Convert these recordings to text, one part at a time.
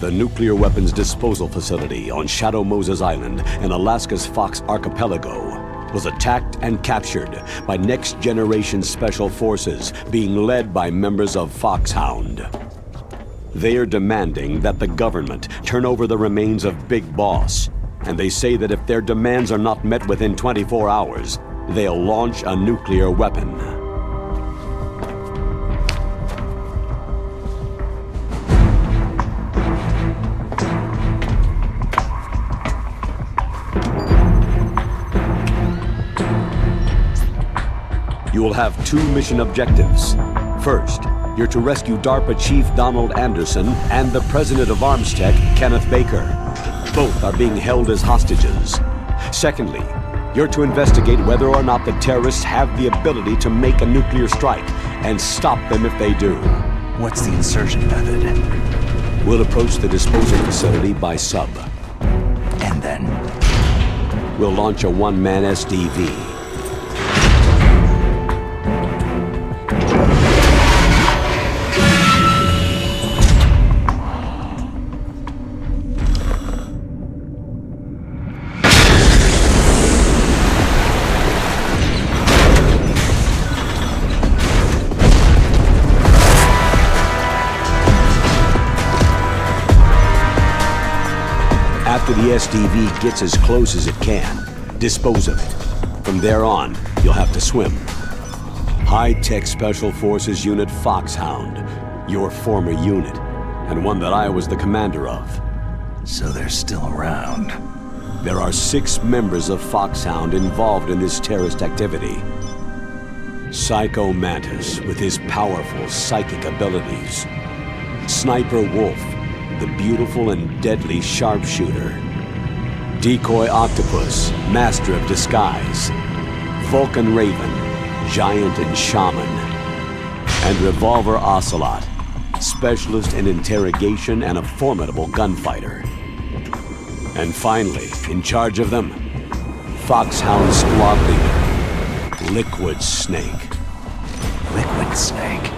The nuclear weapons disposal facility on Shadow Moses Island in Alaska's Fox Archipelago was attacked and captured by next-generation special forces being led by members of Foxhound. They are demanding that the government turn over the remains of Big Boss, and they say that if their demands are not met within 24 hours, they'll launch a nuclear weapon. You will have two mission objectives. First, you're to rescue DARPA Chief Donald Anderson and the President of Armstech, Kenneth Baker. Both are being held as hostages. Secondly, you're to investigate whether or not the terrorists have the ability to make a nuclear strike and stop them if they do. What's the insertion method? We'll approach the disposal facility by sub. And then? We'll launch a one-man SDV. After the SDV gets as close as it can, dispose of it. From there on, you'll have to swim. High-Tech Special Forces Unit Foxhound, your former unit, and one that I was the commander of. So they're still around. There are 6 members of Foxhound involved in this terrorist activity. Psycho Mantis with his powerful psychic abilities. Sniper Wolf, the beautiful and deadly sharpshooter. Decoy Octopus, master of disguise. Vulcan Raven, giant and shaman. And Revolver Ocelot, specialist in interrogation and a formidable gunfighter. And finally, in charge of them, Foxhound Squad Leader, Liquid Snake. Liquid Snake?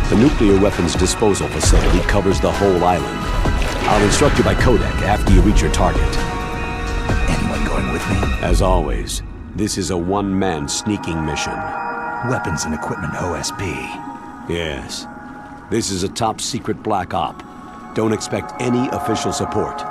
The nuclear weapons disposal facility covers the whole island. I'll instruct you by codec after you reach your target. Anyone going with me? As always, this is a one-man sneaking mission. Weapons and equipment OSP. Yes. This is a top-secret black op. Don't expect any official support.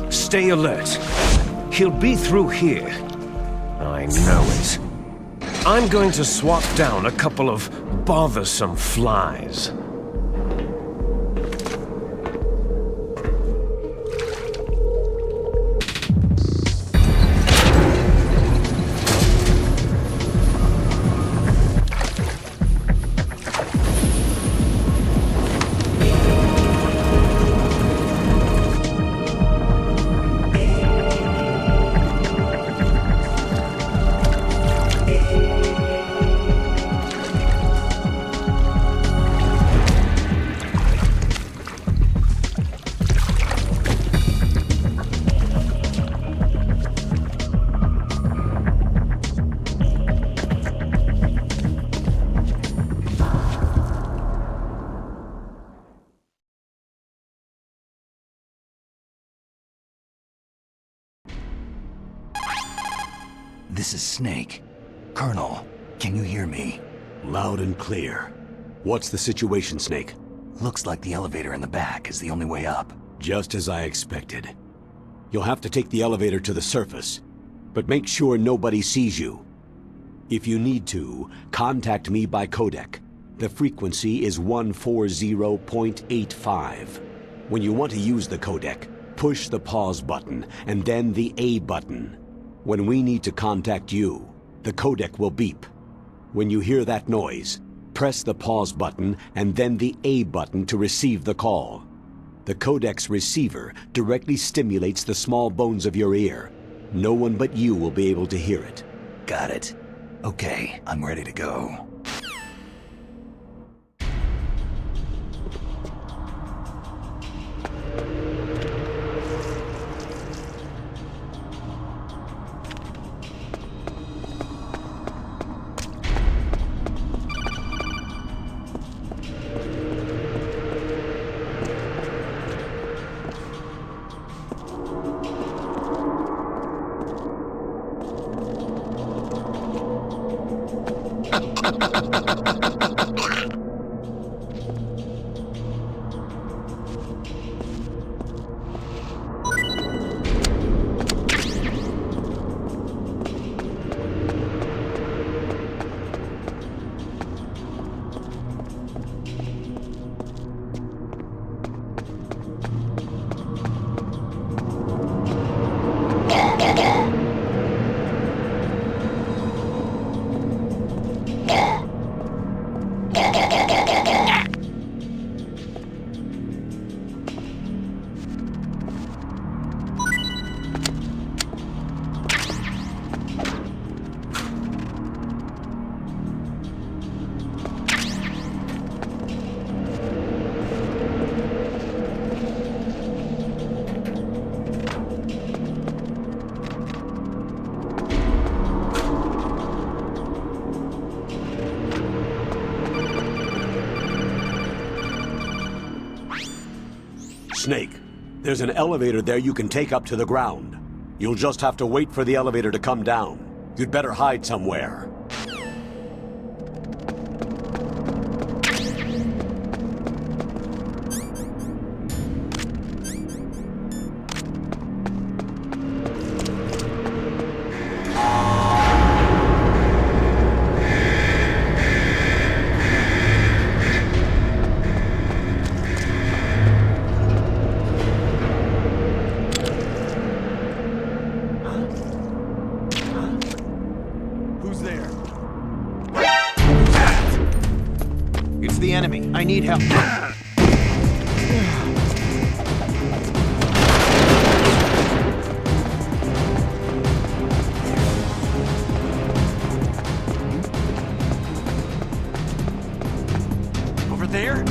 Stay alert. He'll be through here. I know it. I'm going to swat down a couple of bothersome flies. This is Snake. Colonel, can you hear me? Loud and clear. What's the situation, Snake? Looks like the elevator in the back is the only way up. Just as I expected. You'll have to take the elevator to the surface, but make sure nobody sees you. If you need to, contact me by codec. The frequency is 140.85. When you want to use the codec, push the pause button and then the A button. When we need to contact you, the codec will beep. When you hear that noise, press the pause button and then the A button to receive the call. The codec's receiver directly stimulates the small bones of your ear. No one but you will be able to hear it. Got it. Okay, I'm ready to go. Snake, there's an elevator there you can take up to the ground. You'll just have to wait for the elevator to come down. You'd better hide somewhere. The enemy. I need help. Over there?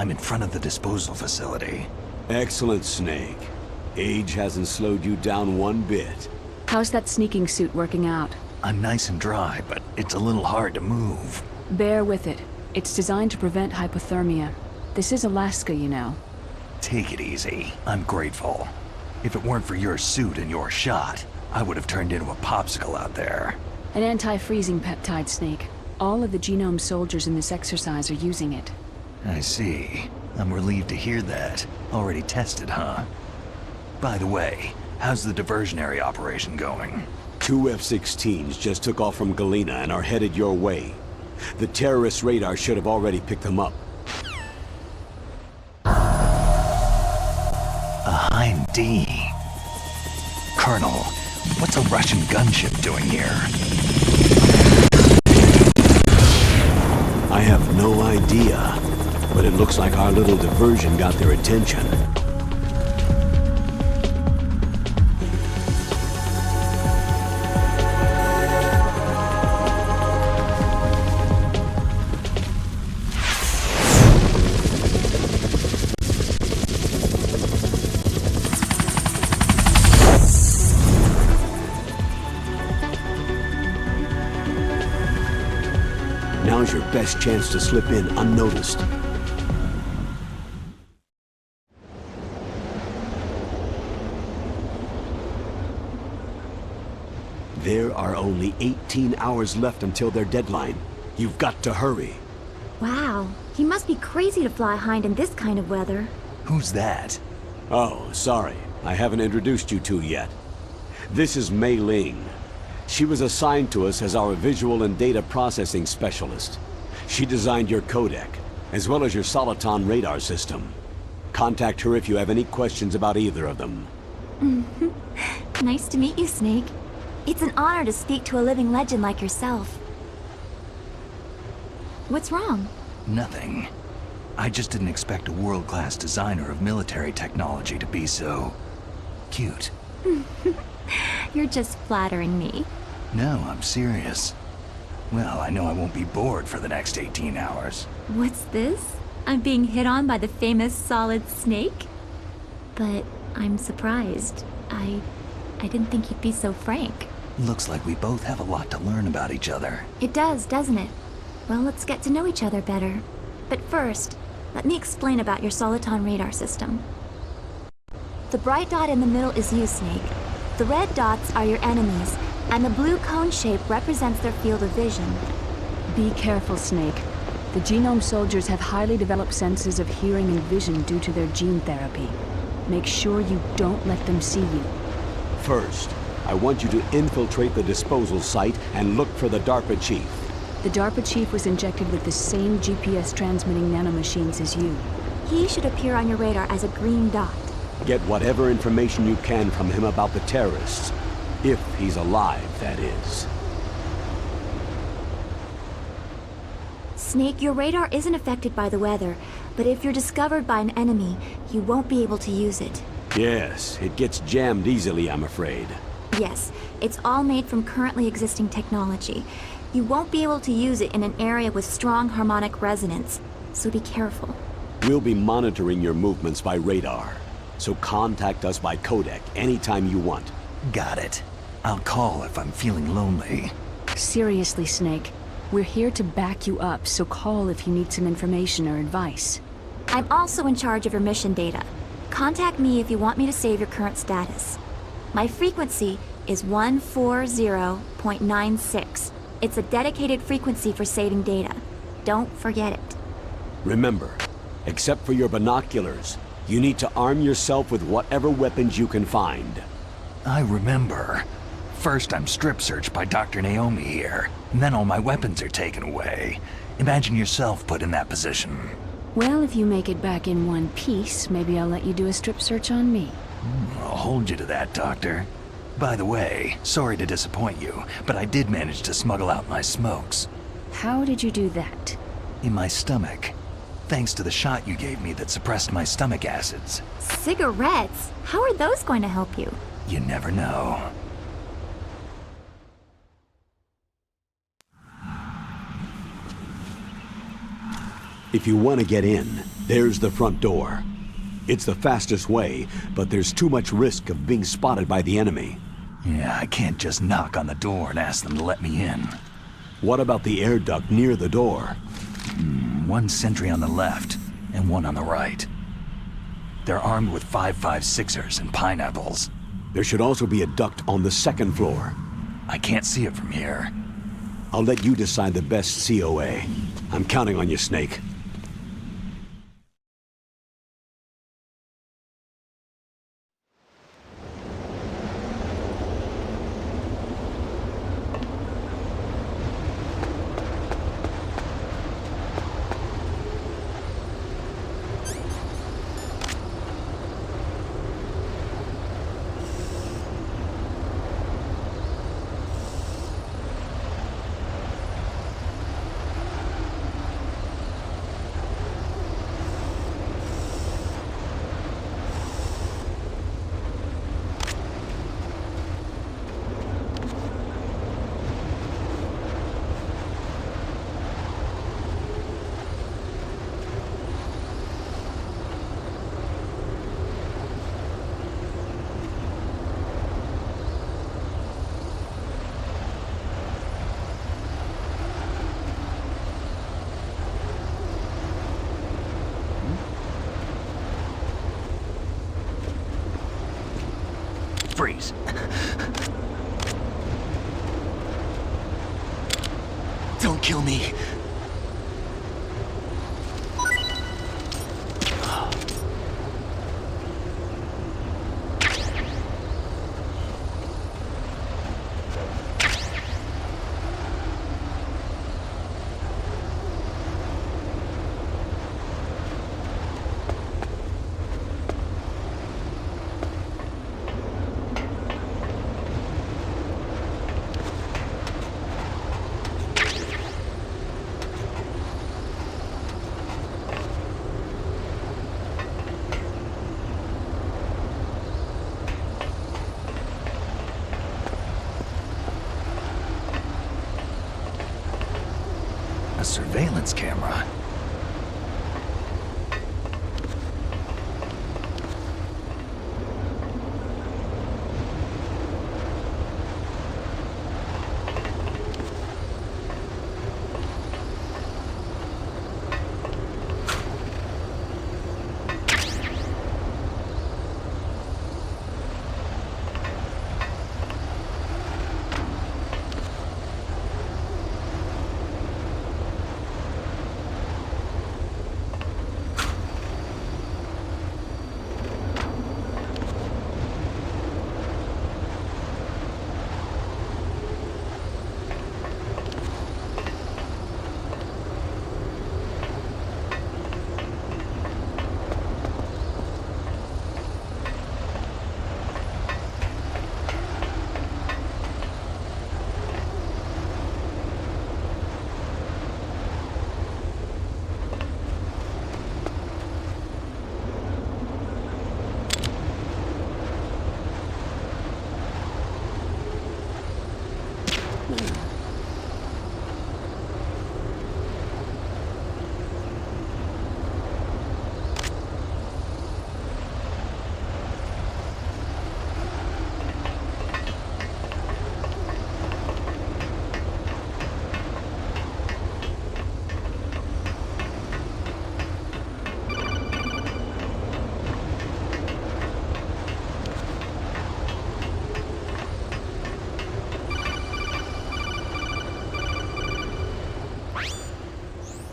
I'm in front of the disposal facility. Excellent, Snake. Age hasn't slowed you down one bit. How's that sneaking suit working out? I'm nice and dry, but it's a little hard to move. Bear with it. It's designed to prevent hypothermia. This is Alaska, you know. Take it easy. I'm grateful. If it weren't for your suit and your shot, I would have turned into a popsicle out there. An anti-freezing peptide, Snake. All of the genome soldiers in this exercise are using it. I see. I'm relieved to hear that. Already tested, huh? By the way, how's the diversionary operation going? 2 F-16s just took off from Galena and are headed your way. The terrorist radar should have already picked them up. A Hind D. Colonel, what's a Russian gunship doing here? I have no idea, but it looks like our little diversion got their attention. Now's your best chance to slip in unnoticed. There are only 18 hours left until their deadline. You've got to hurry. Wow, he must be crazy to fly Hind in this kind of weather. Who's that? Oh, sorry. I haven't introduced you two yet. This is Mei Ling. She was assigned to us as our visual and data processing specialist. She designed your codec, as well as your Soliton radar system. Contact her if you have any questions about either of them. Nice to meet you, Snake. It's an honor to speak to a living legend like yourself. What's wrong? Nothing. I just didn't expect a world-class designer of military technology to be so... cute. You're just flattering me. No, I'm serious. Well, I know I won't be bored for the next 18 hours. What's this? I'm being hit on by the famous Solid Snake? But I'm surprised. I didn't think you'd be so frank. Looks like we both have a lot to learn about each other. It does, doesn't it? Well, let's get to know each other better. But first, let me explain about your Soliton radar system. The bright dot in the middle is you, Snake. The red dots are your enemies, and the blue cone shape represents their field of vision. Be careful, Snake. The genome soldiers have highly developed senses of hearing and vision due to their gene therapy. Make sure you don't let them see you. First, I want you to infiltrate the disposal site and look for the DARPA chief. The DARPA chief was injected with the same GPS transmitting nanomachines as you. He should appear on your radar as a green dot. Get whatever information you can from him about the terrorists. If he's alive, that is. Snake, your radar isn't affected by the weather, but if you're discovered by an enemy, you won't be able to use it. Yes, it gets jammed easily, I'm afraid. Yes, it's all made from currently existing technology. You won't be able to use it in an area with strong harmonic resonance, so be careful. We'll be monitoring your movements by radar, so contact us by codec anytime you want. Got it. I'll call if I'm feeling lonely. Seriously, Snake. We're here to back you up, so call if you need some information or advice. I'm also in charge of your mission data. Contact me if you want me to save your current status. My frequency is 140.96. It's a dedicated frequency for saving data. Don't forget it. Remember, except for your binoculars, you need to arm yourself with whatever weapons you can find. I remember. First I'm strip searched by Dr. Naomi here, and then all my weapons are taken away. Imagine yourself put in that position. Well, if you make it back in one piece, maybe I'll let you do a strip search on me. I'll hold you to that, Doctor. By the way, sorry to disappoint you, but I did manage to smuggle out my smokes. How did you do that? In my stomach. Thanks to the shot you gave me that suppressed my stomach acids. Cigarettes? How are those going to help you? You never know. If you want to get in, there's the front door. It's the fastest way, but there's too much risk of being spotted by the enemy. Yeah, I can't just knock on the door and ask them to let me in. What about the air duct near the door? One sentry on the left, and one on the right. They're armed with 5.56ers and pineapples. There should also be a duct on the second floor. I can't see it from here. I'll let you decide the best COA. I'm counting on you, Snake. Freeze. Don't kill me. A surveillance camera.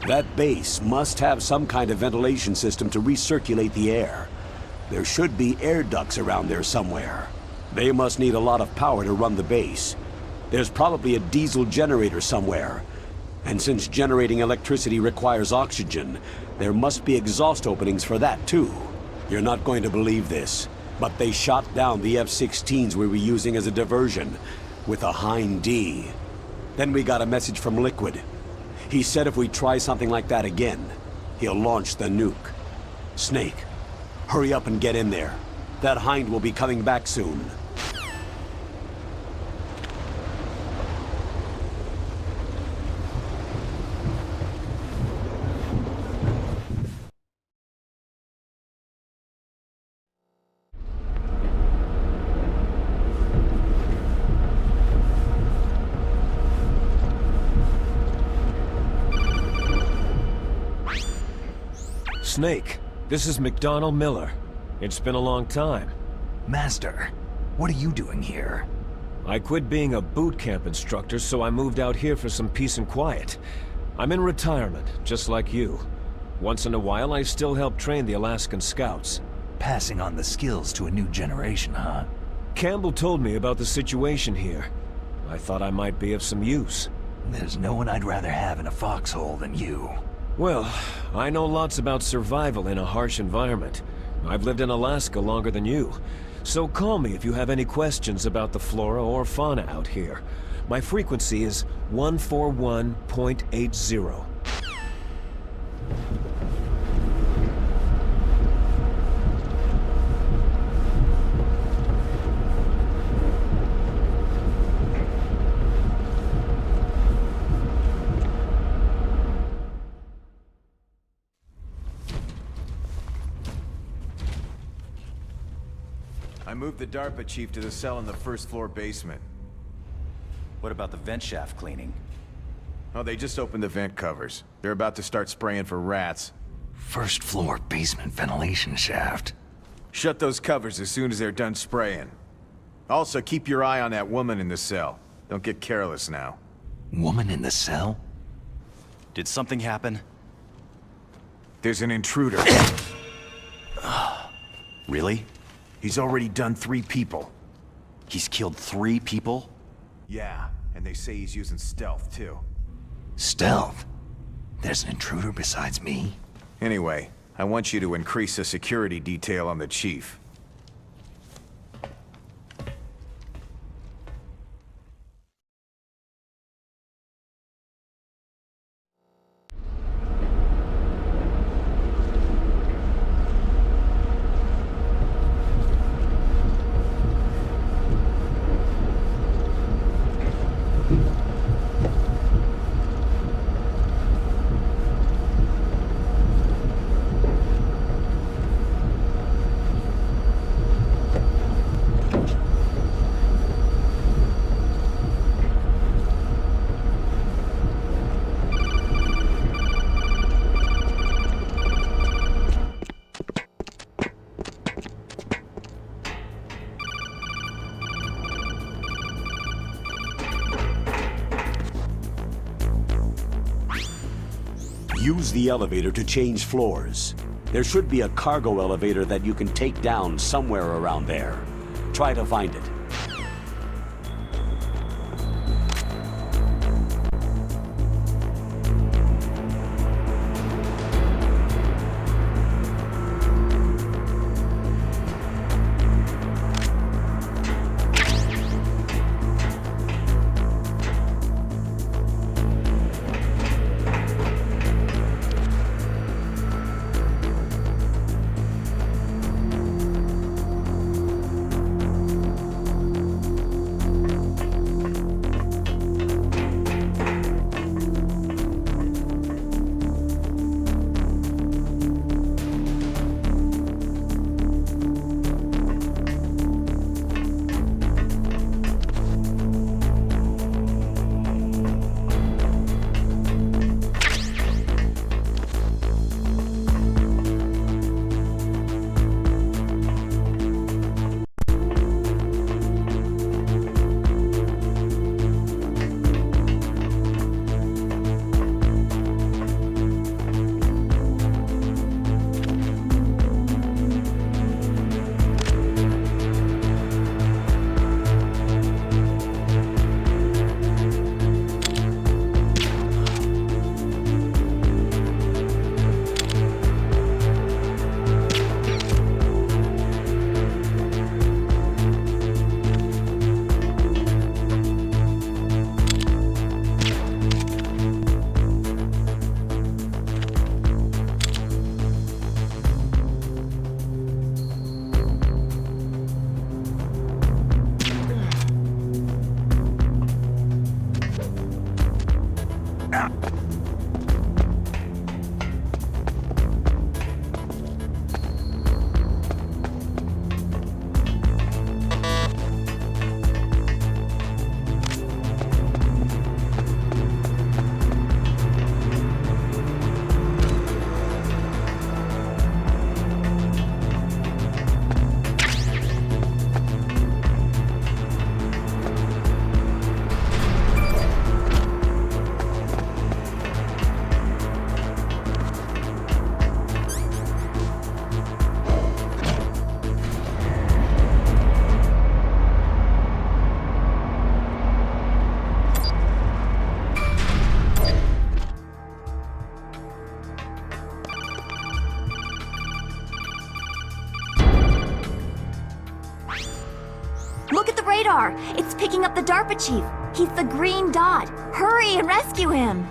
That base must have some kind of ventilation system to recirculate the air. There should be air ducts around there somewhere. They must need a lot of power to run the base. There's probably a diesel generator somewhere. And since generating electricity requires oxygen, there must be exhaust openings for that too. You're not going to believe this, but they shot down the F-16s we were using as a diversion with a Hind D. Then we got a message from Liquid. He said if we try something like that again, he'll launch the nuke. Snake, hurry up and get in there. That Hind will be coming back soon. Snake. This is McDonald Miller. It's been a long time. Master, what are you doing here? I quit being a boot camp instructor, so I moved out here for some peace and quiet. I'm in retirement, just like you. Once in a while, I still help train the Alaskan Scouts. Passing on the skills to a new generation, huh? Campbell told me about the situation here. I thought I might be of some use. There's no one I'd rather have in a foxhole than you. Well, I know lots about survival in a harsh environment. I've lived in Alaska longer than you. So call me if you have any questions about the flora or fauna out here. My frequency is 141.80. I moved the DARPA chief to the cell in the first floor basement. What about the vent shaft cleaning? Oh, they just opened the vent covers. They're about to start spraying for rats. First floor basement ventilation shaft. Shut those covers as soon as they're done spraying. Also, keep your eye on that woman in the cell. Don't get careless now. Woman in the cell? Did something happen? There's an intruder. Really? He's already done 3 people. He's killed 3 people? Yeah, and they say he's using stealth, too. Stealth? There's an intruder besides me? Anyway, I want you to increase the security detail on the chief. Use the elevator to change floors. There should be a cargo elevator that you can take down somewhere around there. Try to find it. Look at the radar! It's picking up the DARPA chief! He's the green dot! Hurry and rescue him!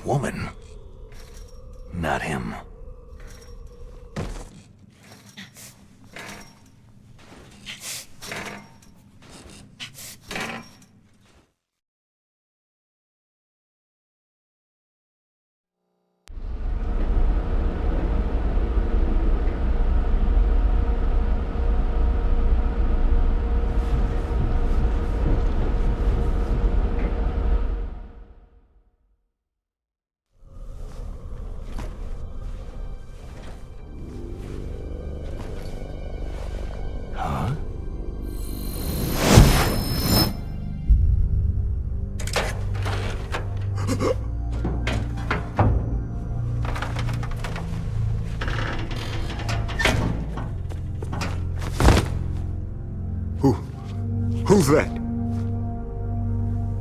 Woman. Not him. Who's that?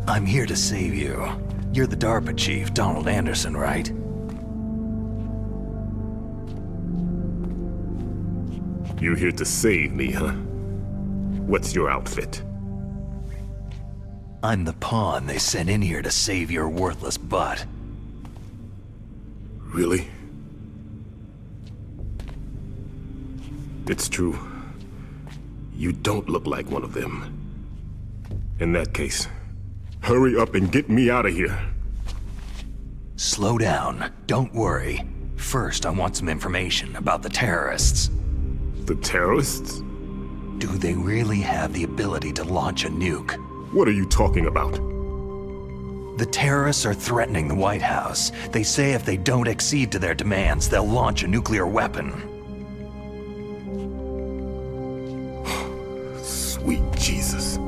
I'm here to save you. You're the DARPA chief, Donald Anderson, right? You here to save me, huh? What's your outfit? I'm the pawn they sent in here to save your worthless butt. Really? It's true. You don't look like one of them. In that case, hurry up and get me out of here. Slow down. Don't worry. First, I want some information about the terrorists. The terrorists? Do they really have the ability to launch a nuke? What are you talking about? The terrorists are threatening the White House. They say if they don't accede to their demands, they'll launch a nuclear weapon. Sweet Jesus.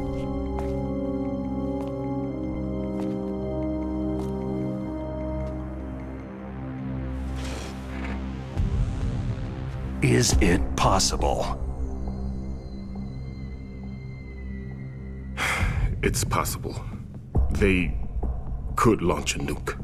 Is it possible? It's possible. They could launch a nuke.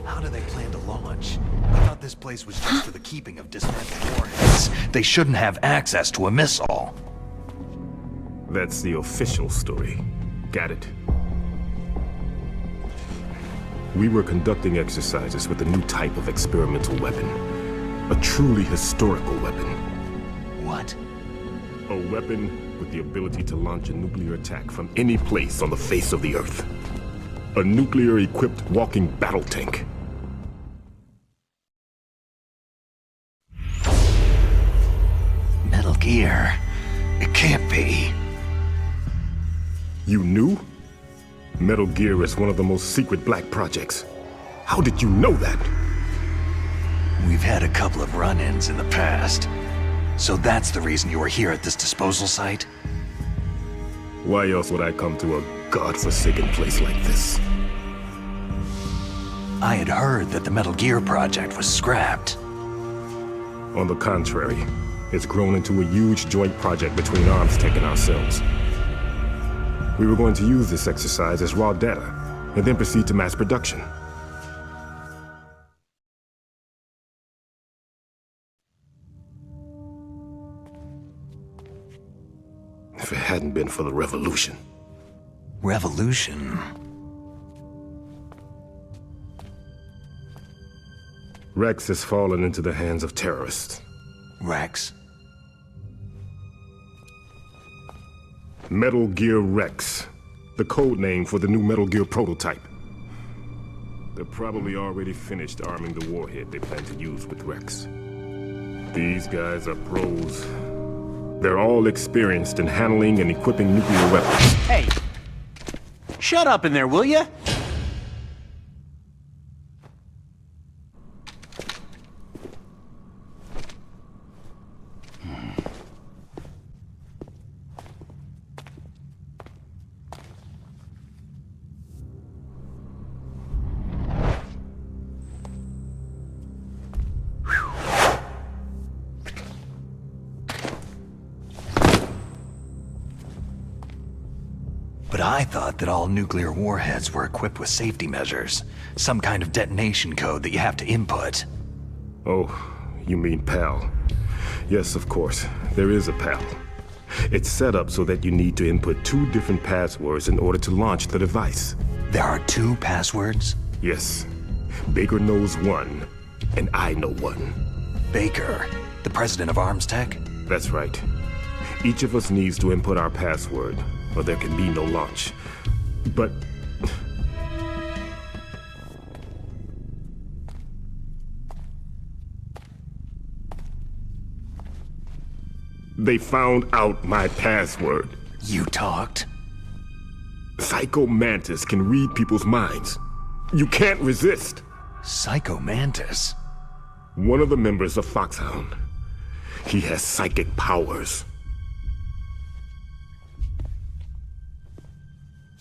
How do they plan to launch? I thought this place was just for the keeping of dismantled warheads. They shouldn't have access to a missile. That's the official story. Got it. We were conducting exercises with a new type of experimental weapon. A truly historical weapon. What? A weapon with the ability to launch a nuclear attack from any place on the face of the Earth. A nuclear-equipped walking battle tank. Metal Gear. It can't be. You knew? Metal Gear is one of the most secret black projects. How did you know that? We've had a couple of run-ins in the past. So that's the reason you were here at this disposal site? Why else would I come to a godforsaken place like this? I had heard that the Metal Gear project was scrapped. On the contrary, It's grown into a huge joint project between Armstech and ourselves. We were going to use this exercise as raw data, and then proceed to mass production. If it hadn't been for the revolution. Revolution? Rex has fallen into the hands of terrorists. Rex? Metal Gear Rex, the code name for the new Metal Gear prototype. They're probably already finished arming the warhead they plan to use with Rex. These guys are pros. They're all experienced in handling and equipping nuclear weapons. Hey! Shut up in there, will ya? But I thought that all nuclear warheads were equipped with safety measures. Some kind of detonation code that you have to input. Oh, you mean PAL. Yes, of course. There is a PAL. It's set up so that you need to input 2 different passwords in order to launch the device. There are 2 passwords? Yes. Baker knows one, and I know one. Baker, the president of Armstech? That's right. Each of us needs to input our password, or there can be no launch. But... they found out my password. You talked? Psycho Mantis can read people's minds. You can't resist. Psycho Mantis? One of the members of Foxhound. He has psychic powers.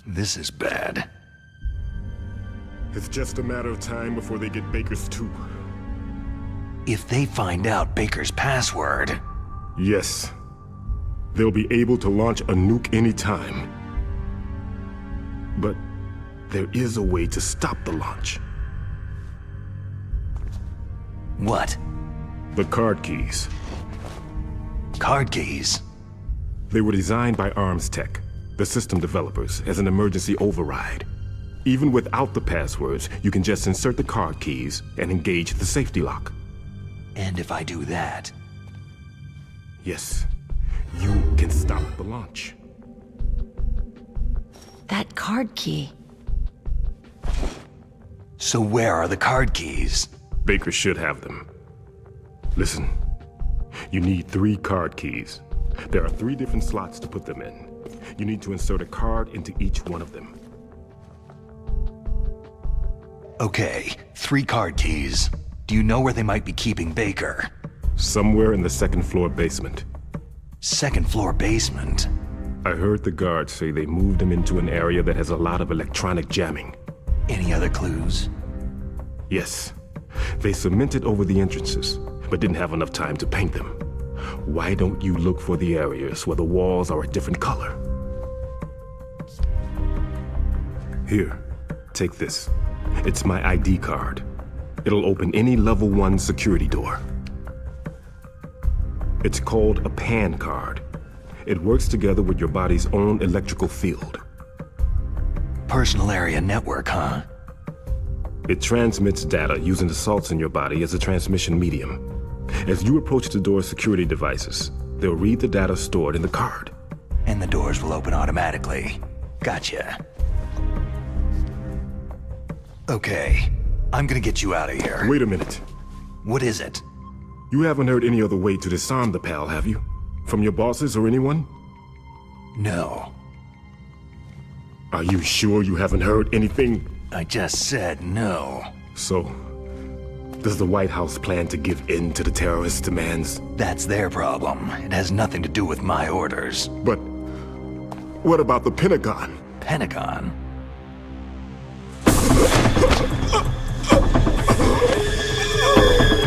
This is bad. It's just a matter of time before they get Baker's too. If they find out Baker's password... Yes. They'll be able to launch a nuke anytime. But there is a way to stop the launch. What? The card keys. Card keys? They were designed by Armstech, the system developers, as an emergency override. Even without the passwords, you can just insert the card keys and engage the safety lock. And if I do that... Yes, you can stop the launch. That card key. So where are the card keys? Baker should have them. Listen, you need 3 card keys. There are 3 different slots to put them in. You need to insert a card into each one of them. Okay, 3 card keys. Do you know where they might be keeping Baker? Somewhere in the 2nd floor basement. 2nd floor basement? I heard the guards say they moved him into an area that has a lot of electronic jamming. Any other clues? Yes. They cemented over the entrances, but didn't have enough time to paint them. Why don't you look for the areas where the walls are a different color? Here, take this. It's my ID card. It'll open any level 1 security door. It's called a PAN card. It works together with your body's own electrical field. Personal area network, huh? It transmits data using the salts in your body as a transmission medium. As you approach the door's security devices, they'll read the data stored in the card. And the doors will open automatically. Gotcha. Okay, I'm gonna get you out of here. Wait a minute. What is it? You haven't heard any other way to disarm the PAL, have you? From your bosses or anyone? No. Are you sure you haven't heard anything? I just said no. So, does the White House plan to give in to the terrorists' demands? That's their problem. It has nothing to do with my orders. But what about the Pentagon? Pentagon?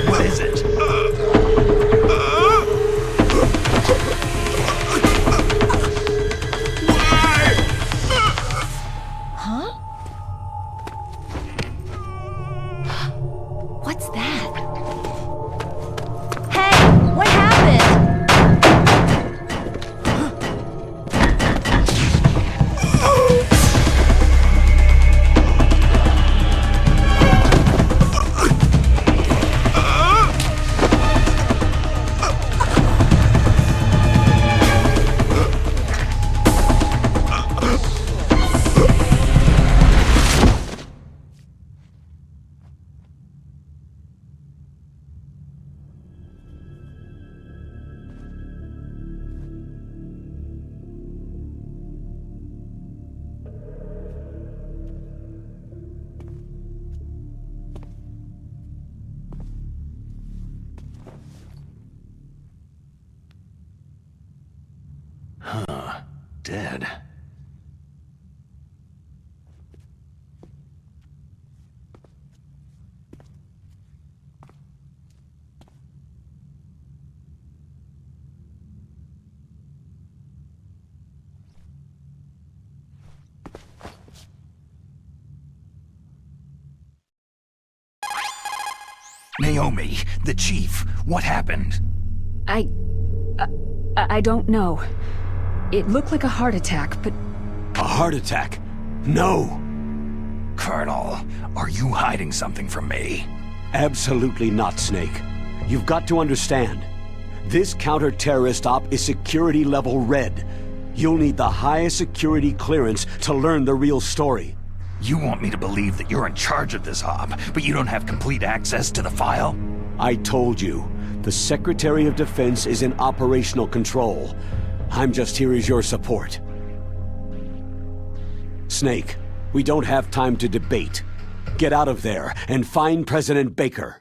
What is it? dead. Naomi, the chief, what happened? I don't know. It looked like a heart attack, but... A heart attack? No! Colonel, are you hiding something from me? Absolutely not, Snake. You've got to understand. This counter-terrorist op is security level red. You'll need the highest security clearance to learn the real story. You want me to believe that you're in charge of this op, but you don't have complete access to the file? I told you, the Secretary of Defense is in operational control. I'm just here as your support. Snake, we don't have time to debate. Get out of there and find President Baker.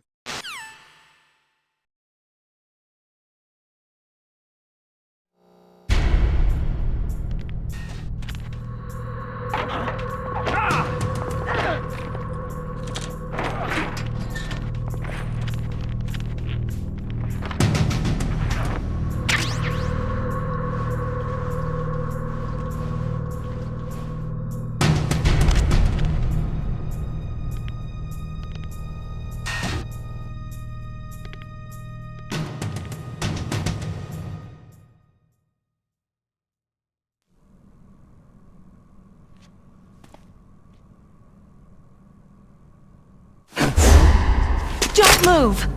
Don't move!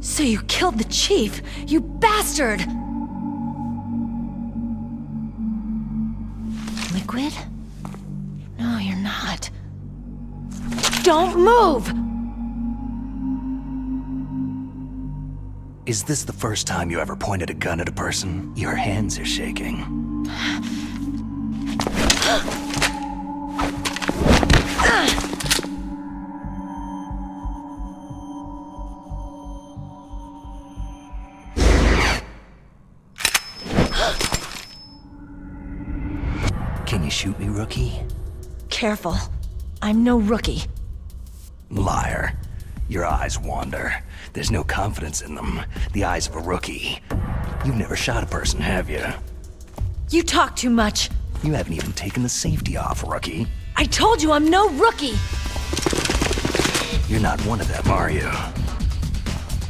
So you killed the chief, you bastard! Liquid? No, you're not. Don't move! Is this the first time you ever pointed a gun at a person? Your hands are shaking. Can you shoot me, rookie? Careful. I'm no rookie. Liar. Your eyes wander. There's no confidence in them. The eyes of a rookie. You've never shot a person, have you? You talk too much. You haven't even taken the safety off, rookie. I told you I'm no rookie! You're not one of them, are you?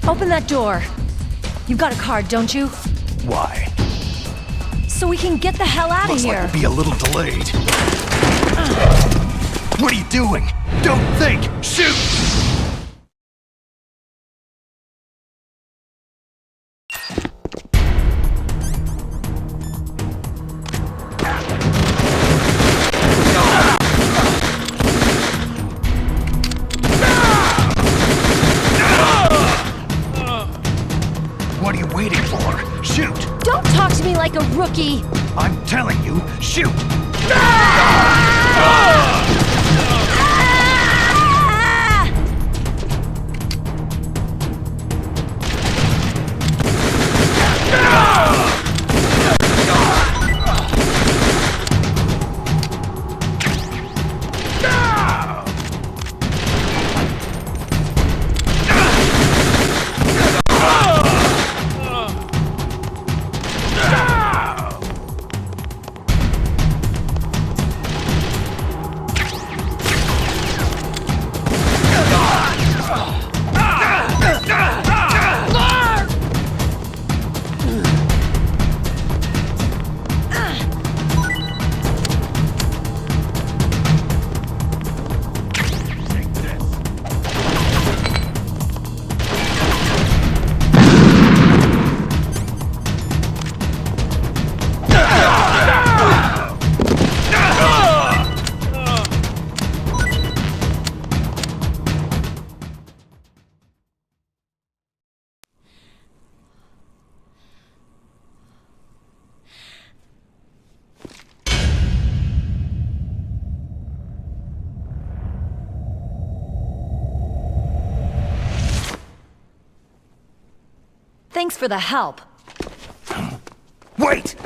Open that door. You've got a card, don't you? Why? So we can get the hell out of Looks here. like we'll be a little delayed. What are you doing? Don't think! Shoot! What are you waiting for? Shoot! Don't talk to me like a rookie! I'm telling you, shoot! Thanks for the help. Wait!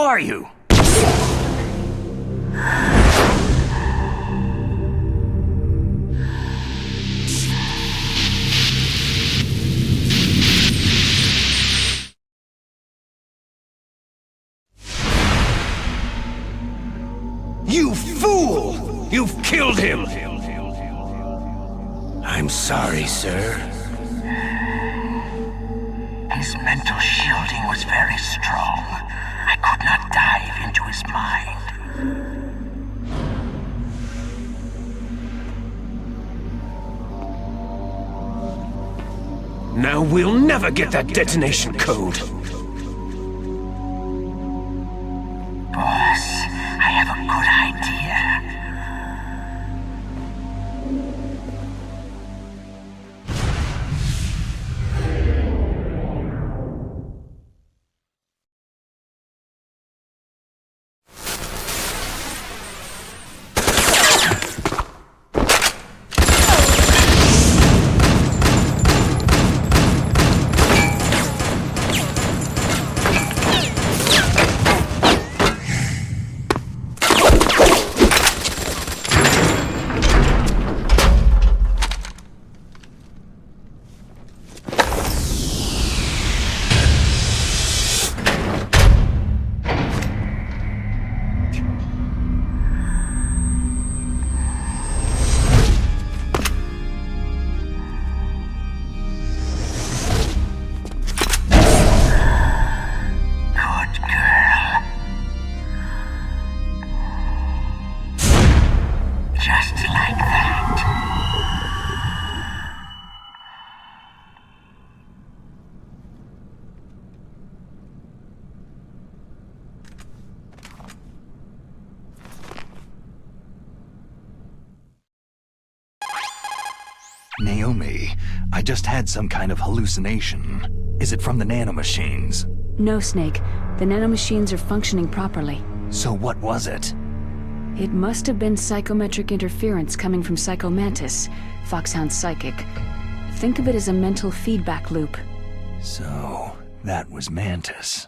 are you? You fool! You've killed him! I'm sorry, sir. His mental shielding was very strong. I could not dive into his mind. Now we'll never get that detonation code. Boss, I have a good idea. Naomi, I just had some kind of hallucination. Is it from the nanomachines? No, Snake. The nanomachines are functioning properly. So what was it? It must have been psychometric interference coming from Psycho Mantis, Foxhound's psychic. Think of it as a mental feedback loop. So, that was Mantis.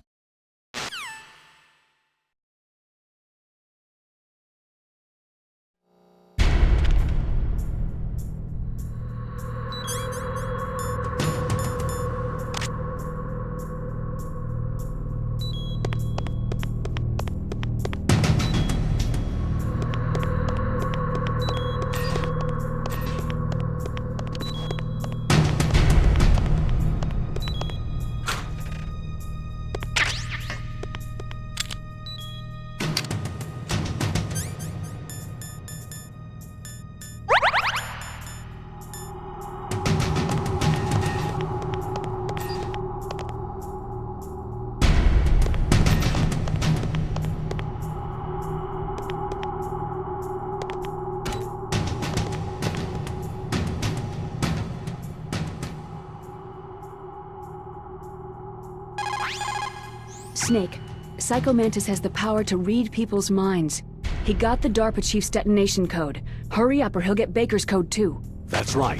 Snake, Psycho Mantis has the power to read people's minds. He got the DARPA chief's detonation code. Hurry up or he'll get Baker's code too. That's right.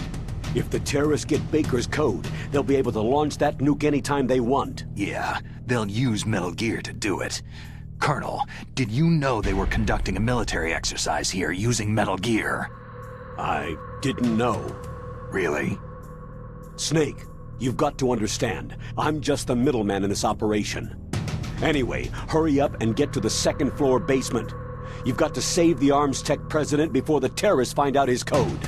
If the terrorists get Baker's code, they'll be able to launch that nuke anytime they want. Yeah, they'll use Metal Gear to do it. Colonel, did you know they were conducting a military exercise here using Metal Gear? I didn't know. Really? Snake, you've got to understand. I'm just the middleman in this operation. Anyway, hurry up and get to the second floor basement. You've got to save the Arms Tech president before the terrorists find out his code.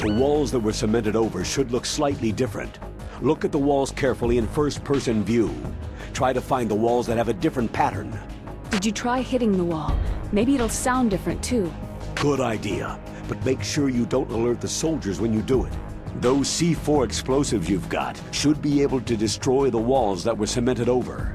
The walls that were cemented over should look slightly different. Look at the walls carefully in first-person view. Try to find the walls that have a different pattern. Did you try hitting the wall? Maybe it'll sound different too. Good idea, but make sure you don't alert the soldiers when you do it. Those C4 explosives you've got should be able to destroy the walls that were cemented over.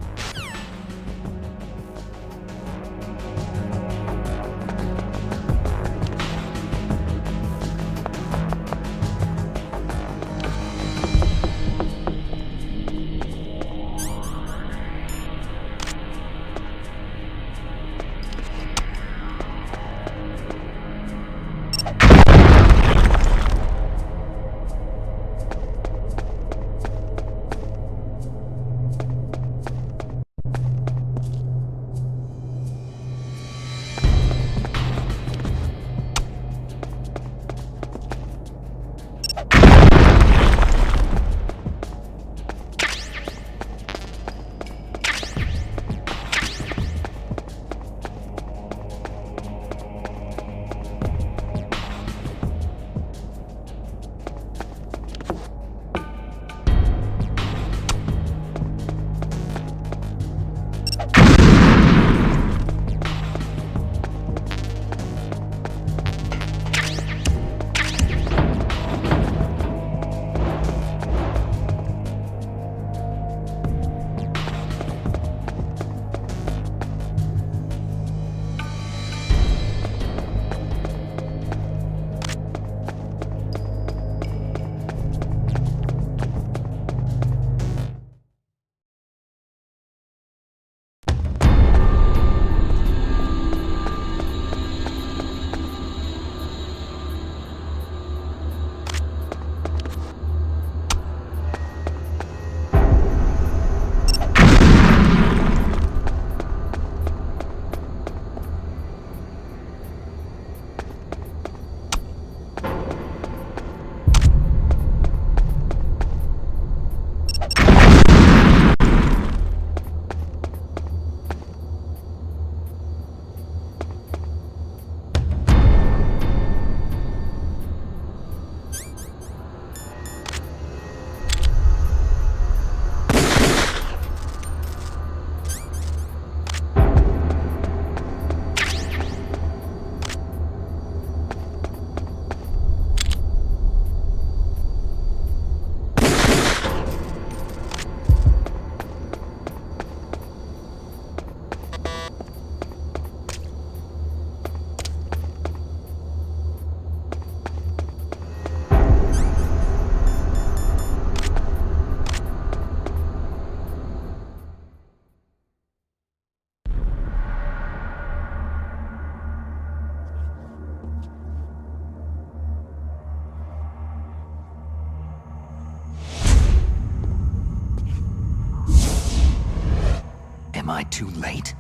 Am I too late?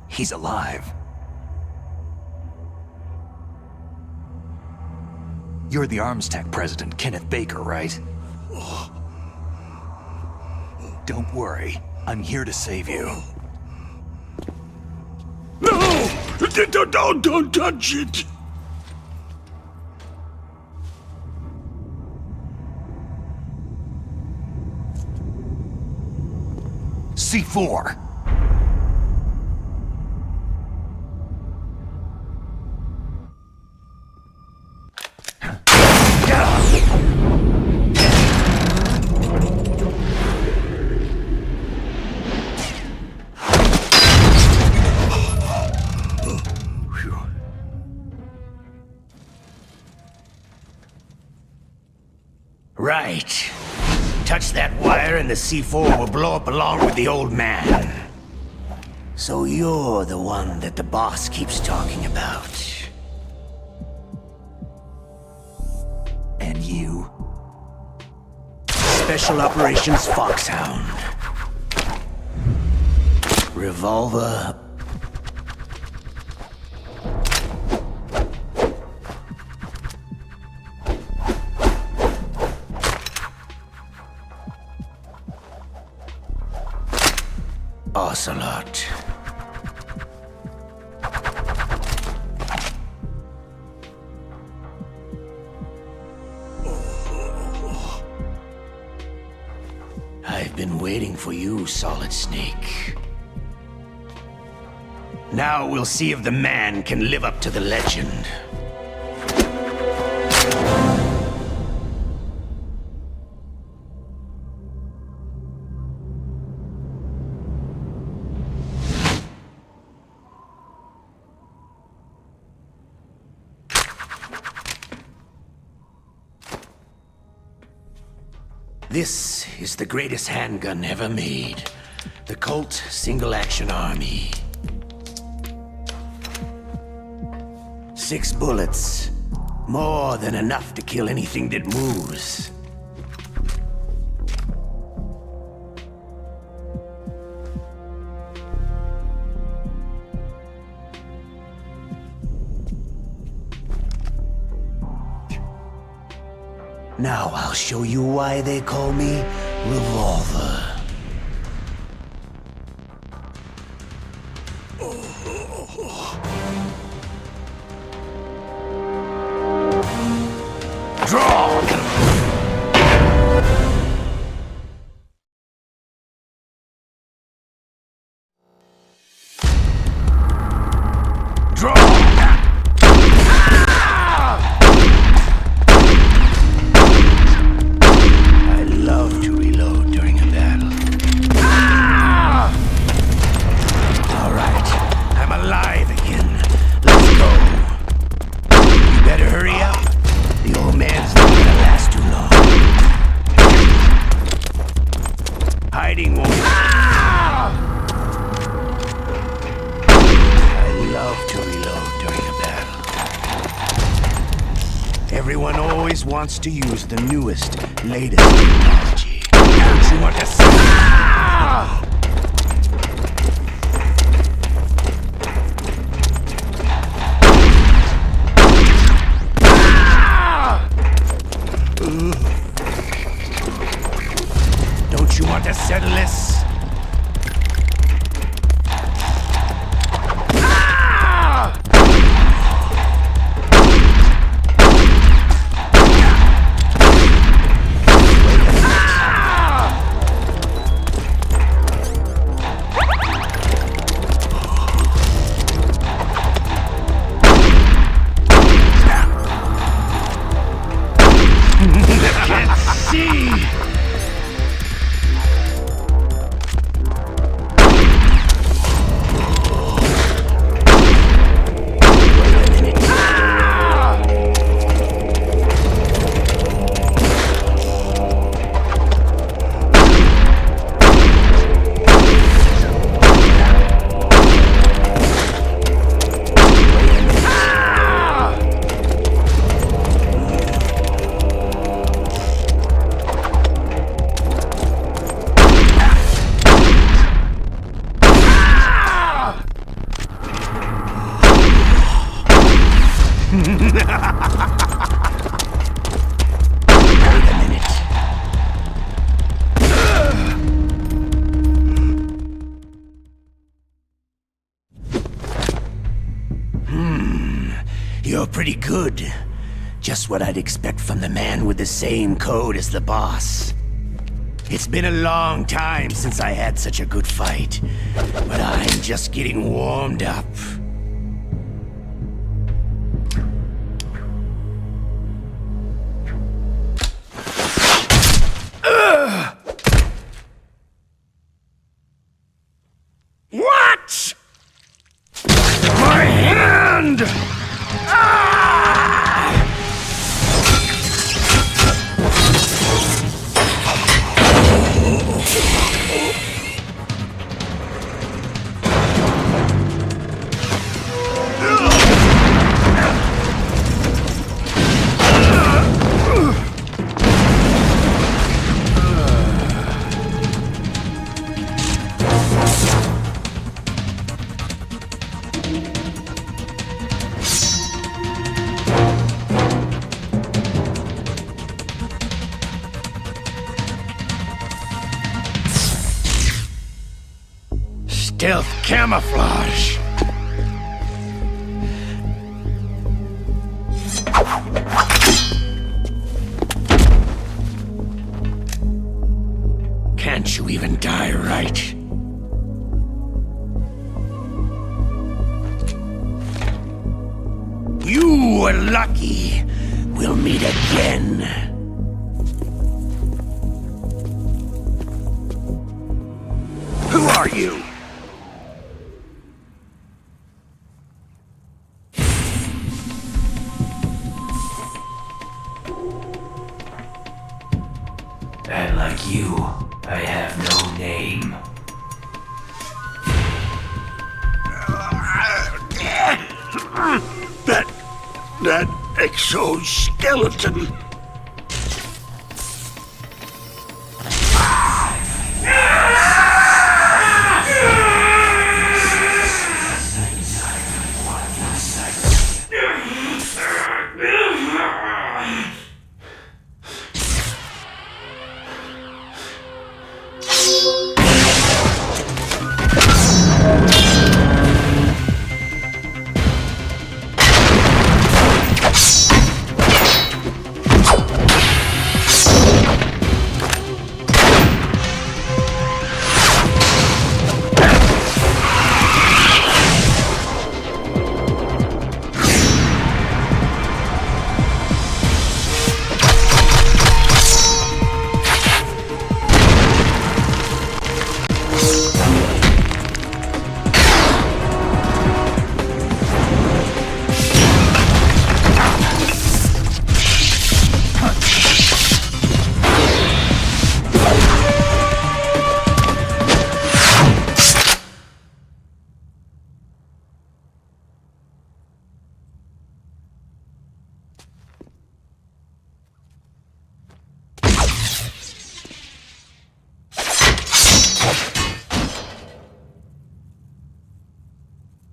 He's alive. You're the Arms Tech president, Kenneth Baker, right? Don't worry. I'm here to save you. No! Don't touch it! C4! Right. Touch that wire and the C4 will blow up along with the old man. So you're the one that the boss keeps talking about. And you? Special Operations Foxhound. Revolver. Ocelot. I've been waiting for you, Solid Snake. Now we'll see if the man can live up to the legend. This is the greatest handgun ever made. The Colt Single-Action Army. 6 bullets. More than enough to kill anything that moves. Now I'll show you why they call me Revolver. Draw! Everyone always wants to use the newest, latest technology. Don't you want to see? Don't you want to settle this? You're pretty good. Just what I'd expect from the man with the same code as the boss. It's been a long time since I had such a good fight, but I'm just getting warmed up. What? My hand! camouflage. Can't you even die right? You were lucky. We'll meet again. Who are you? And like you, I have no name. That exoskeleton.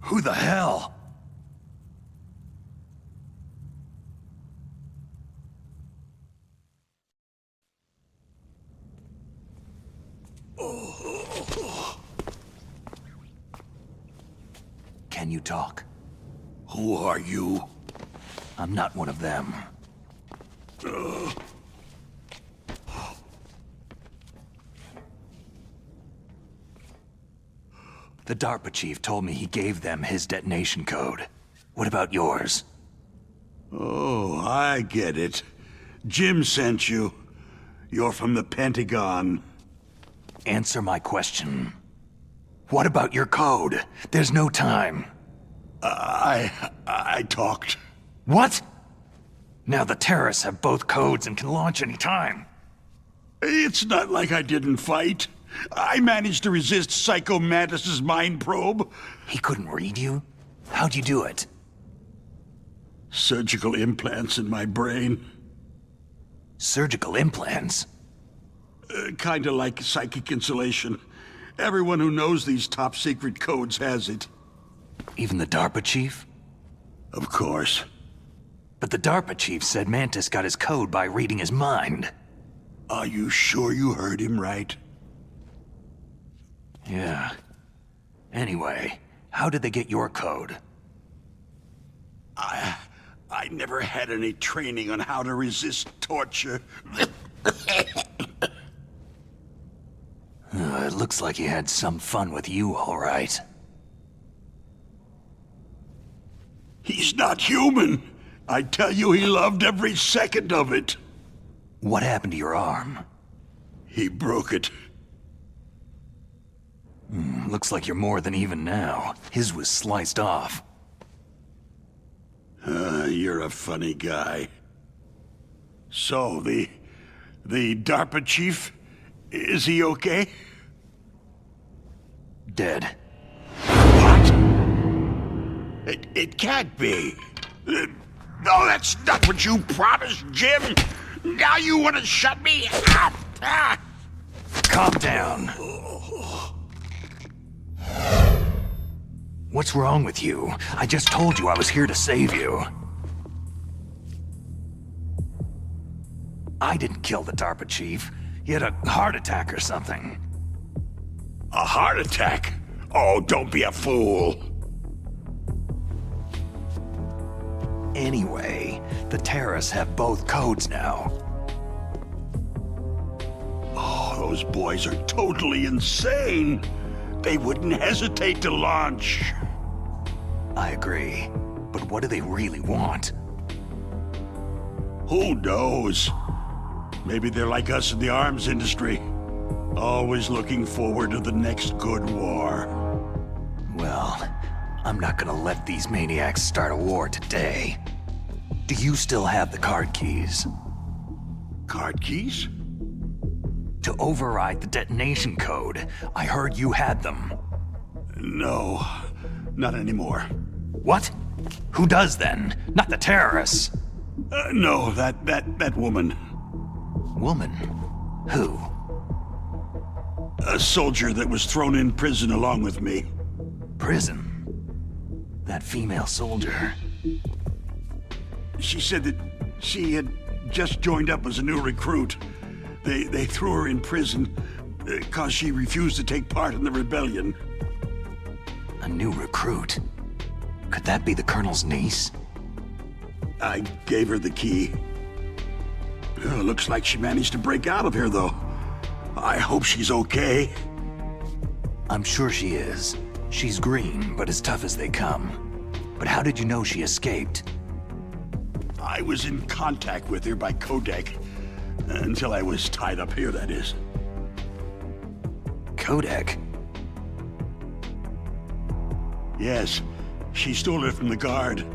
Who the hell? Can you talk? Who are you? I'm not one of them. The DARPA chief told me he gave them his detonation code. What about yours? Oh, I get it. Jim sent you. You're from the Pentagon. Answer my question. What about your code? There's no time. I talked. What? Now the terrorists have both codes and can launch any time. It's not like I didn't fight. I managed to resist Psycho Mantis's mind probe. He couldn't read you? How'd you do it? Surgical implants in my brain. Surgical implants? Kinda like psychic insulation. Everyone who knows these top-secret codes has it. Even the DARPA chief? Of course. But the DARPA chief said Mantis got his code by reading his mind. Are you sure you heard him right? Yeah. Anyway, how did they get your code? I never had any training on how to resist torture. It looks like he had some fun with you, all right. He's not human. I tell you, he loved every second of it. What happened to your arm? He broke it. Looks like you're more than even now. His was sliced off. You're a funny guy. So, the DARPA chief, is he okay? Dead. What? It can't be. No, that's not what you promised, Jim. Now you want to shut me up? Calm down. What's wrong with you? I just told you I was here to save you. I didn't kill the DARPA chief. He had a heart attack or something. A heart attack? Oh, don't be a fool. Anyway, the terrorists have both codes now. Oh, those boys are totally insane. They wouldn't hesitate to launch. I agree. But what do they really want? Who knows? Maybe they're like us in the arms industry. Always looking forward to the next good war. Well, I'm not gonna let these maniacs start a war today. Do you still have the card keys? Card keys? To override the detonation code. I heard you had them. No, not anymore. What? Who does then? Not the terrorists. No, that woman. Woman? Who? A soldier that was thrown in prison along with me. Prison? That female soldier. She said that she had just joined up as a new recruit. They threw her in prison because she refused to take part in the rebellion. A new recruit? Could that be the Colonel's niece? I gave her the key. Looks like she managed to break out of here, though. I hope she's okay. I'm sure she is. She's green, but as tough as they come. But how did you know she escaped? I was in contact with her by codec. Until I was tied up here, that is. Codec? Yes. She stole it from the guard.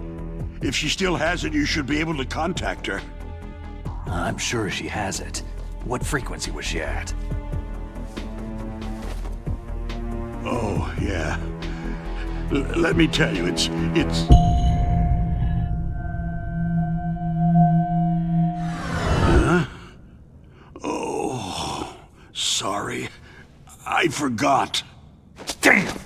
If she still has it, you should be able to contact her. I'm sure she has it. What frequency was she at? Oh, yeah. Let me tell you, it's... Huh? Oh, sorry. I forgot. Damn!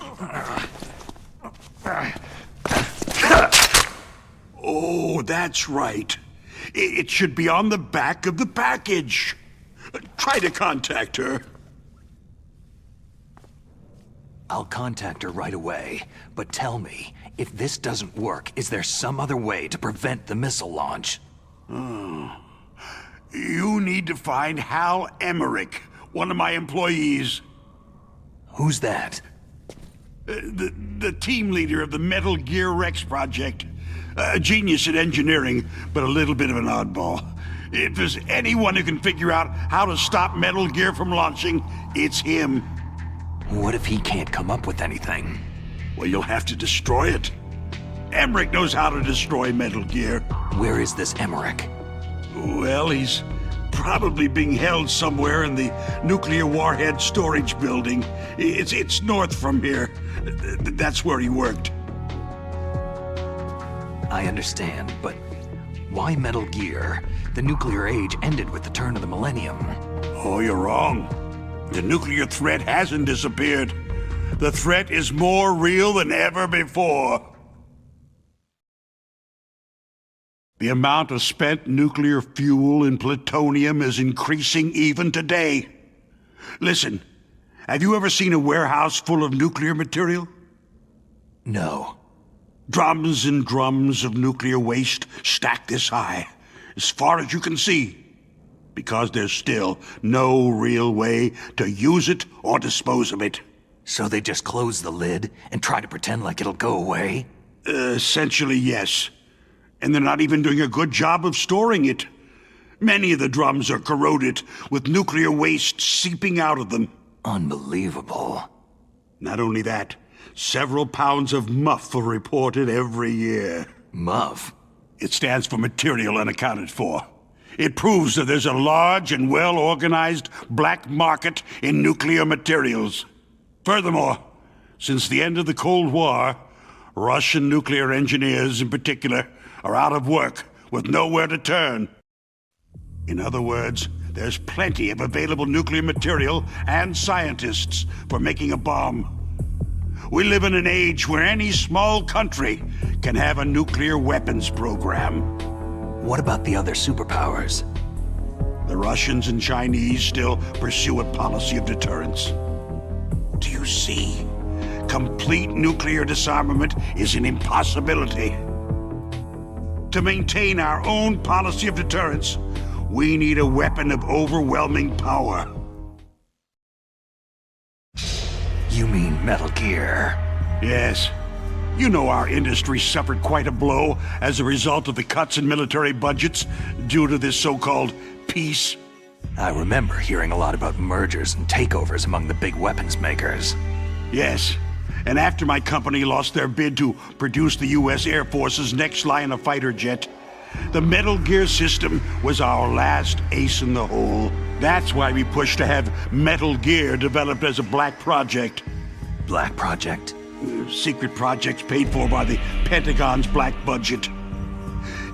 Oh, that's right. It should be on the back of the package. Try to contact her. I'll contact her right away, but tell me, if this doesn't work, is there some other way to prevent the missile launch? Oh. You need to find Hal Emmerich, one of my employees. Who's that? The team leader of the Metal Gear Rex project. A genius at engineering, but a little bit of an oddball. If there's anyone who can figure out how to stop Metal Gear from launching, it's him. What if he can't come up with anything? Well, you'll have to destroy it. Emmerich knows how to destroy Metal Gear. Where is this Emmerich? Well, he's probably being held somewhere in the nuclear warhead storage building. It's north from here. That's where he worked. I understand, but why Metal Gear? The nuclear age ended with the turn of the millennium. Oh, you're wrong. The nuclear threat hasn't disappeared. The threat is more real than ever before. The amount of spent nuclear fuel and plutonium is increasing even today. Listen, have you ever seen a warehouse full of nuclear material? No. Drums and drums of nuclear waste stacked this high, as far as you can see, because there's still no real way to use it or dispose of it. So they just close the lid and try to pretend like it'll go away? Essentially, yes. And they're not even doing a good job of storing it. Many of the drums are corroded, with nuclear waste seeping out of them. Unbelievable. Not only that, several pounds of MUF are reported every year. MUF? It stands for Material Unaccounted For. It proves that there's a large and well-organized black market in nuclear materials. Furthermore, since the end of the Cold War, Russian nuclear engineers in particular are out of work with nowhere to turn. In other words, there's plenty of available nuclear material and scientists for making a bomb. We live in an age where any small country can have a nuclear weapons program. What about the other superpowers? The Russians and Chinese still pursue a policy of deterrence. Do you see? complete nuclear disarmament is an impossibility. To maintain our own policy of deterrence, we need a weapon of overwhelming power. You mean Metal Gear? Yes. You know our industry suffered quite a blow as a result of the cuts in military budgets due to this so-called peace. I remember hearing a lot about mergers and takeovers among the big weapons makers. Yes. And after my company lost their bid to produce the U.S. Air Force's next line of fighter jet, the Metal Gear system was our last ace in the hole. That's why we pushed to have Metal Gear developed as a black project. Black project? Secret projects paid for by the Pentagon's black budget.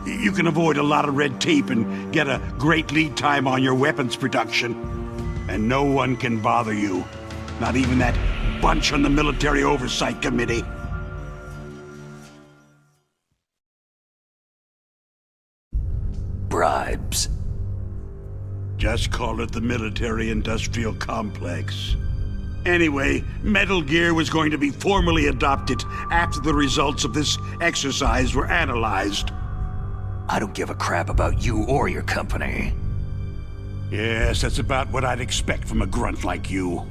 You can avoid a lot of red tape and get a great lead time on your weapons production. And no one can bother you. Not even that bunch on the Military Oversight Committee. Bribes. Just call it the military-industrial complex. Anyway, Metal Gear was going to be formally adopted after the results of this exercise were analyzed. I don't give a crap about you or your company. Yes, that's about what I'd expect from a grunt like you.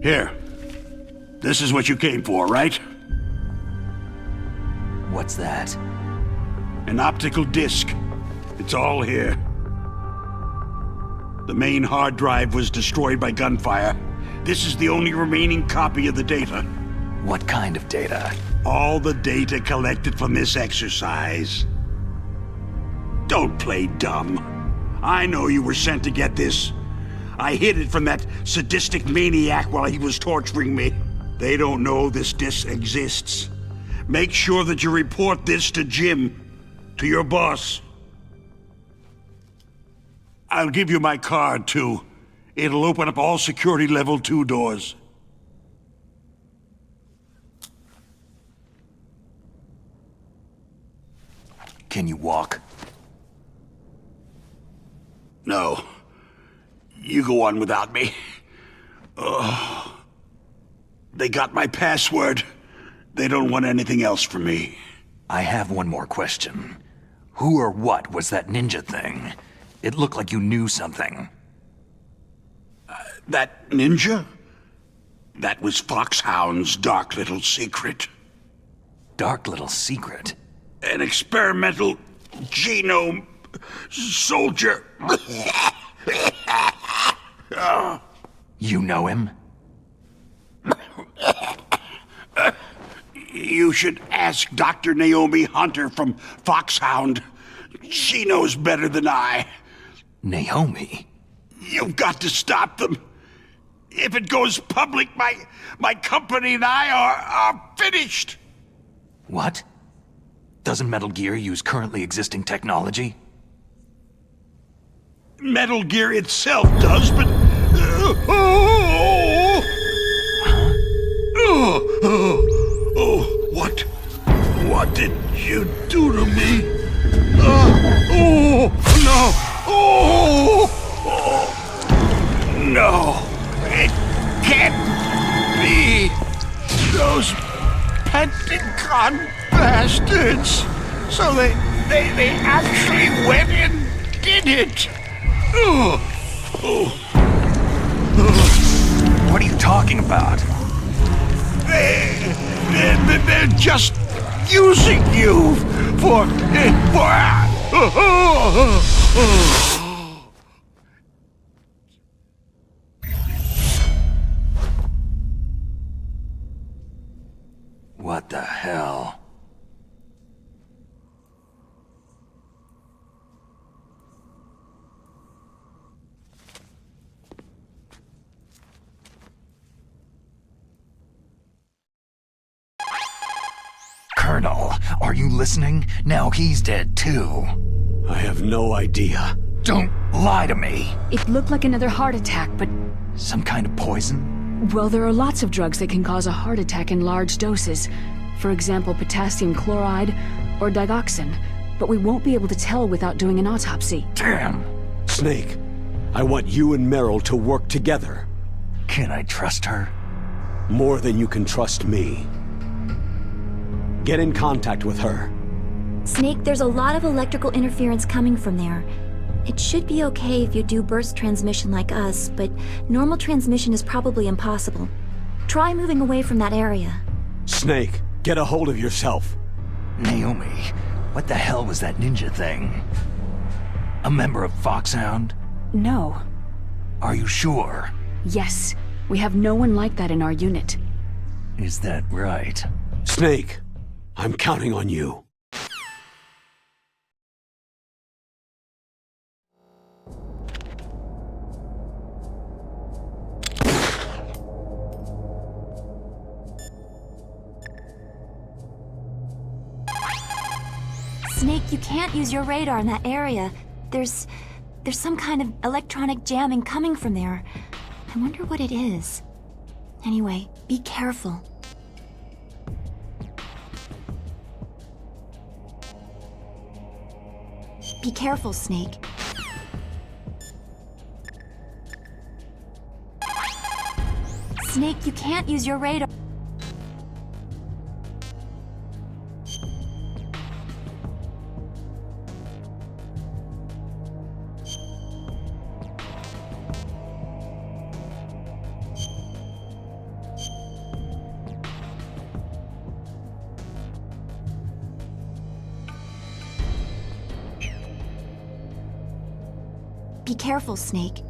Here. This is what you came for, right? What's that? An optical disc. It's all here. The main hard drive was destroyed by gunfire. This is the only remaining copy of the data. What kind of data? All the data collected from this exercise. Don't play dumb. I know you were sent to get this. I hid it from that sadistic maniac while he was torturing me. They don't know this disc exists. Make sure that you report this to Jim, to your boss. I'll give you my card, too. It'll open up all security level 2 doors. Can you walk? No. You go on without me. Oh. They got my password. They don't want anything else from me. I have one more question. Who or what was that ninja thing? It looked like you knew something. That ninja? That was Foxhound's dark little secret. Dark little secret? An experimental genome soldier. You know him? You should ask Dr. Naomi Hunter from Foxhound. She knows better than I. Naomi? You've got to stop them. If it goes public, my company and I are finished. What? Doesn't Metal Gear use currently existing technology? Metal Gear itself does, but... What did you do to me? No, it can't be. Those Pentagon bastards. So they actually went and did it. What are you talking about? They're just using you for... What the hell? Colonel, are you listening? Now he's dead too. I have no idea. Don't lie to me. It looked like another heart attack, but... Some kind of poison? Well, there are lots of drugs that can cause a heart attack in large doses. For example, potassium chloride or digoxin. But we won't be able to tell without doing an autopsy. Damn! Snake, I want you and Meryl to work together. Can I trust her? More than you can trust me. Get in contact with her. Snake, there's a lot of electrical interference coming from there. It should be okay if you do burst transmission like us, but normal transmission is probably impossible. Try moving away from that area. Snake, get a hold of yourself. Naomi, what the hell was that ninja thing? A member of Foxhound? No. Are you sure? Yes. We have no one like that in our unit. Is that right? Snake, I'm counting on you. Snake, you can't use your radar in that area. There's some kind of electronic jamming coming from there. I wonder what it is. Anyway, be careful. Be careful, Snake. Snake, you can't use your radar. Be careful, Snake.